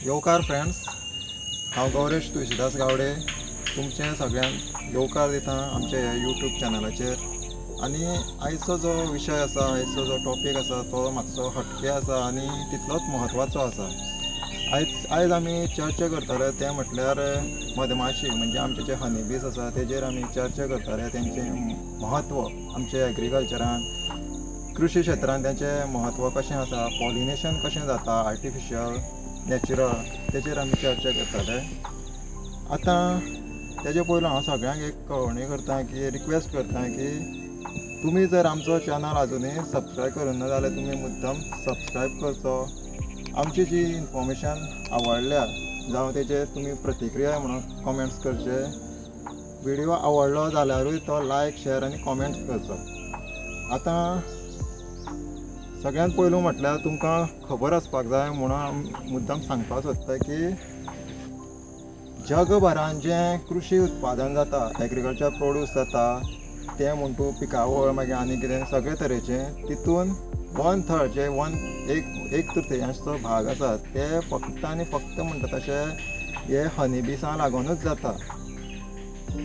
येवकार फ्रेंड्स, हांव गौरेश तुळशीदास गावडे तुमचे सगळ्यांक येवकार दिता आमच्या ह्या यूट्यूब चॅनलाचेर. आनी आयचो जो विशय आसा, आयचो जो टॉपीक आसा तो मातसो हटके आसा आनी तितलोच म्हत्वाचो आसा. आयज आमी चर्चा करतले ते म्हटल्यार मधमाशी म्हणजे आमचे जे हनीबीज आसा तेजेर आमी चर्चा करतले. तेंचें महत्व आमच्या एग्रीकल्चरान, कृषी क्षेत्रांत तेंचें महत्व कशें आसा, पॉलिनेशन कशें जाता, आर्टिफिशियल, नॅचरल, तेजेर आमी चर्चा करतले. आतां तेजे पयलो हांव सगळ्यांक एक कळवणी करता की रिक्वेस्ट करता की तुमी जर आमचो चॅनल आजुनूय सबस्क्रायब करूं ना जाल्यार तुमी मुद्दम सबस्क्रायब करचो. आमची जी इन्फॉर्मेशन आवडल्या जावं तेजेर तुमी प्रतिक्रिया म्हणून कॉमेंट्स करचे. व्हिडिओ आवडलो जाल्यारूय तो लायक, शेअर आनी कॉमेंट करचो. आतां सगळ्यांत पयलू म्हटल्यार तुमकां खबर आसपाक जाय म्हणून मुद्दम सांगपाक सोदता की जगभरान जें कृषी उत्पादन जाता, एग्रीकल्चर प्रोड्यूस जाता, तें म्हण तूं पिकावळ मागीर आनी कितें सगळे तरेचें, तितून 1/3 जे एक तृतीयांशचो भाग आसा ते फक्त आनी फक्त म्हणटा तशें हे हनीबीसां लागूनच जाता,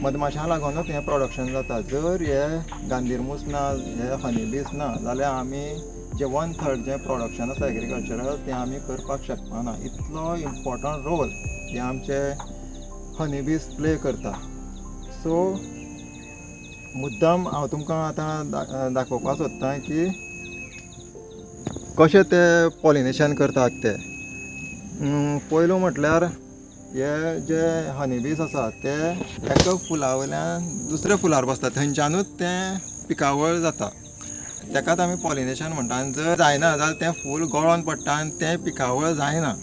मधमाशां लागूनच हें प्रोडक्शन जाता. जर हे गांधीरमूस ना, हे हनीबीज ना जाल्यार आमी जे 1/3 जें प्रोडक्शन आसा एग्रीकल्चरल तें आमी करपाक शकपा ना. इतलो इम्पॉर्टंट रोल हे आमचे हनीबीज प्ले करता. सो मुद्दम हांव तुमकां आतां दाखोवपाक सोदतां की कशें ते पॉलिनेशन करतात ते. पयलू म्हटल्यार हे जे हनीबीज आसा ते एका फुला वयल्यान दुसऱ्या फुलार बसता, थंयच्यानूच तें पिकावळ जाता. तेकाच आमी पॉलिनेशन म्हणटा. आनी जर जायना जाल्यार तें फूल गळोन पडटा आनी तें पिकावळ जायना.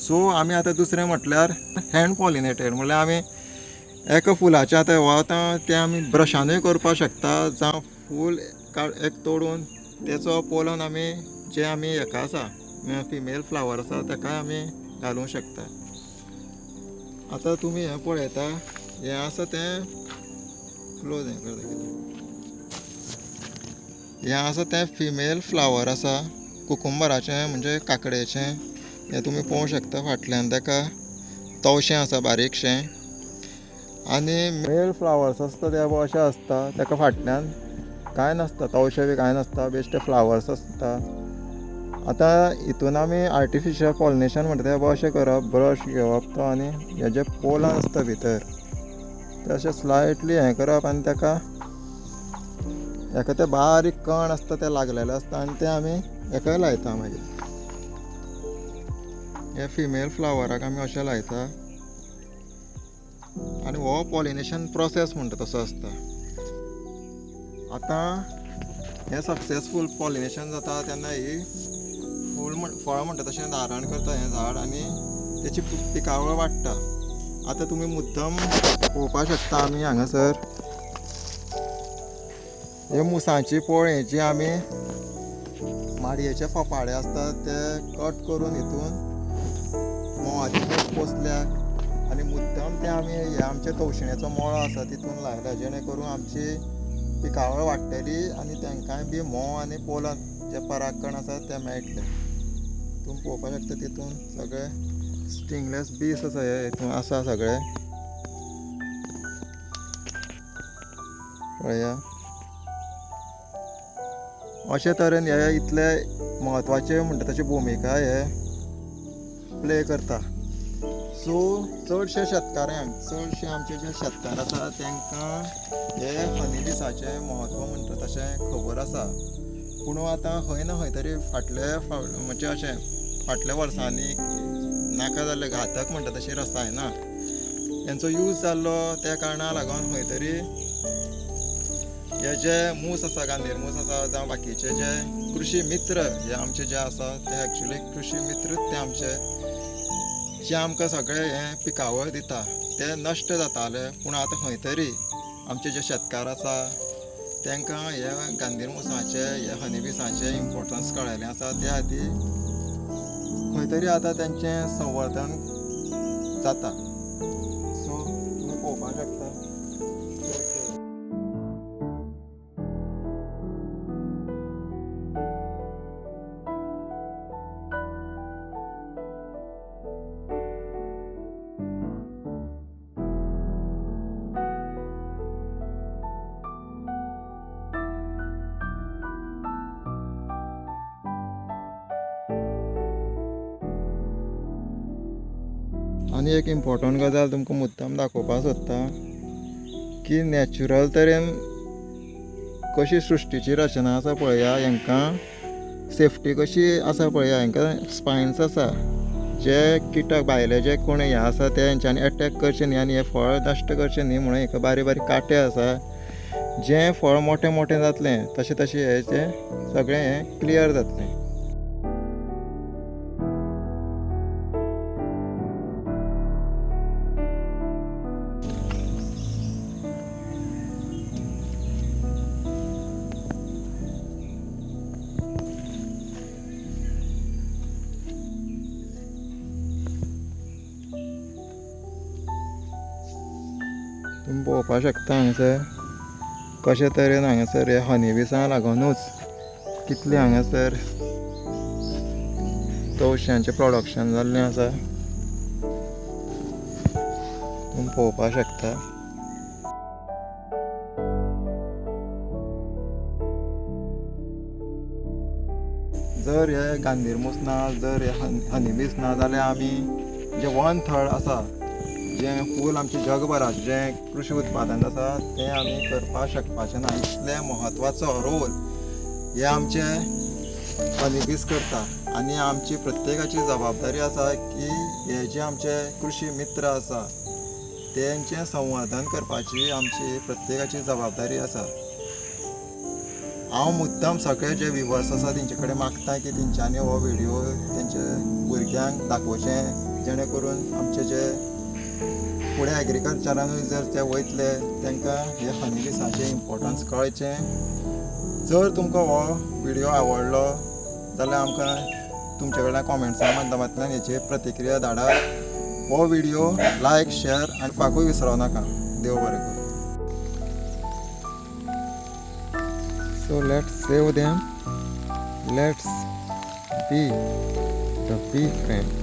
सो आमी आतां दुसरें म्हटल्यार हँड पॉलिनेटेड, म्हणल्यार आमी एका फुलाचें आतां तें आमी ब्रशानूय करपाक शकता, जावं फूल एक तोडून तेचो पोलन आमी जे आमी हेका आसा फिमेल फ्लावर आसा तेकाय आमी घालूंक शकता. आतां तुमी हें पळयता, हें आसा तें क्लोज हें करता, हें आसा तें फिमेल फ्लावर आसा कुकुंबराचें म्हणजे काकडेचें. हें तुमी पळोवंक शकता फाटल्यान तेका तवशें आसा बारीकशें. आनी मेल फ्लावर्स आसता ते अशें आसता, तेका फाटल्यान कांय नासता, तवशें बी कांय नासता, बेश्टे फ्लावर्स आसता. आतां हितून आमी आर्टिफिशियल पॉलिनेशन म्हणटा तें अशें करप, ब्रश घेवप तो आनी हे जे पोलन आसता भितर ते अशें स्लायटली हें करप आनी तेका ते बारीक कण आसता ते लागलेले आसता आनी ते आमी हेका लायता. मागीर हे फिमेल फ्लावराक आमी अशें लायता आनी हो पॉलिनेशन प्रोसेस म्हणटा तसो आसता. आतां हें सक्सेसफूल पॉलिनेशन जाता तेन्ना ही फळ म्हणटा तशें धारण करता हें झाड आनी तेची पिकावळ वाडटा. आतां तुमी मुद्दम पळोवपाक शकता आमी हांगासर हे मुसांची पोळी जी आमी माडयेचे फोपाडे आसता ते कट करून हितून मोवाचे पोसल्याक आनी मुद्दम ते आमी हे आमचे तवशिणेचो मळो आसा तितून लायला, जेणे करून आमची पिकावळ वाडटली आनी तांकांय बी मोव आनी पोलन जे परागकण आसा ते मेळटले. तुमी पळोवपाक शकता तितून सगळे स्टिंगलेस बीस आसा, हे हितून आसा सगळे पळया. अशे तरेन हे इतले म्हत्वाचे म्हणटा तशी भुमिका हे प्ले करता. सो चडशे शेतकाऱ्यांक, चडशे आमचे जे शेतकार आसा तांकां हे हनीबीसाचें म्हत्व म्हणटा तशें खबर आसा. पूण आतां खंय ना खंय तरी म्हणजे अशें फाटल्या वर्सांनी नाका जाल्ले घातक म्हणटा तशी रसायनां हेंचो यूज जाल्लो त्या कारणाक लागून खंय तरी हे जे मूस आसा, गांधीरमूस आसा जावं बाकीचे जे कृषी मित्र हे आमचे जे आसा ते एक्चुली कृषी मित्रच ते आमचे जे आमकां सगळें हें पिकावळ दिता ते नश्ट जाताले, पूण आतां खंय तरी आमचे जे शेतकार आसा तांकां हे गांधीर मुसाचे हे हनीबिसाचे इम्पोर्टन्स कळ्ळेलें आसा, त्या खातीर खंय तरी आतां तेंचें संवर्धन जाता. सो तुमी पळोवपाक शकता. आनी एक इम्पोर्टंट गजाल तुमकां मुद्दाम दाखोवपाक सोदता की नॅचरल तरेन कशी सृश्टीची रचना आसा पळया, हांकां सेफ्टी कशी आसा पळया, हांकां स्पायन्स आसा. जे किटक भायले जे कोण हे आसा ते हेंच्यांनी अटॅक करचे न्ही आनी हे फळ नश्ट करचें न्ही म्हणून हाका बारीक बारीक कांटे आसा. जें फळ मोटें मोटें जातलें तशें तशें हेचें सगळें हें क्लियर जातलें. तुम्ही पळोवपाक शकता हांगासर कशे तरेन हांगासर हे हनीबिसां लागूनच कितलें हांगासर तवश्यांचें प्रोडक्शन जाल्लें आसा तुम्ही पळोवपाक शकता. जर हे गांधीर मूस ना, जर हे हनीबीस ना जाल्यार आमी जे वन थर्ड आसा जें फूल आमचें जगभराचें जें कृशी उत्पादन आसा तें आमी करपाक शकपाचें ना. इतलें म्हत्वाचो रोल हे आमचे हनीबीस करता आनी आमची प्रत्येकाची जबाबदारी आसा की हे जे आमचे कृशी मित्र आसा तेंचें संवर्धन करपाची आमची प्रत्येकाची जबाबदारी आसा. हांव मुद्दाम सगळे जे व्हिवर्स आसा तेंचे कडेन मागता की तेंच्यांनी हो व्हिडिओ तेंचे भुरग्यांक दाखोवचें, जेणे करून आमचे जे फुडें एग्रीकल्चरानूय जर ते वयतले तांकां हे हनीबिसाचें इम्पोर्टन्स कळचें. जर तुमकां हो व्हिडिओ आवडलो जाल्यार आमकां तुमचे कडल्यान कॉमेंट्सा माध्यमांतल्यान हेची प्रतिक्रिया धाडात. हो व्हिडिओ लायक, शेअर आनी पाकूय विसरूं नाका. देव बरें करूं. So let's save them, let's be the be friend.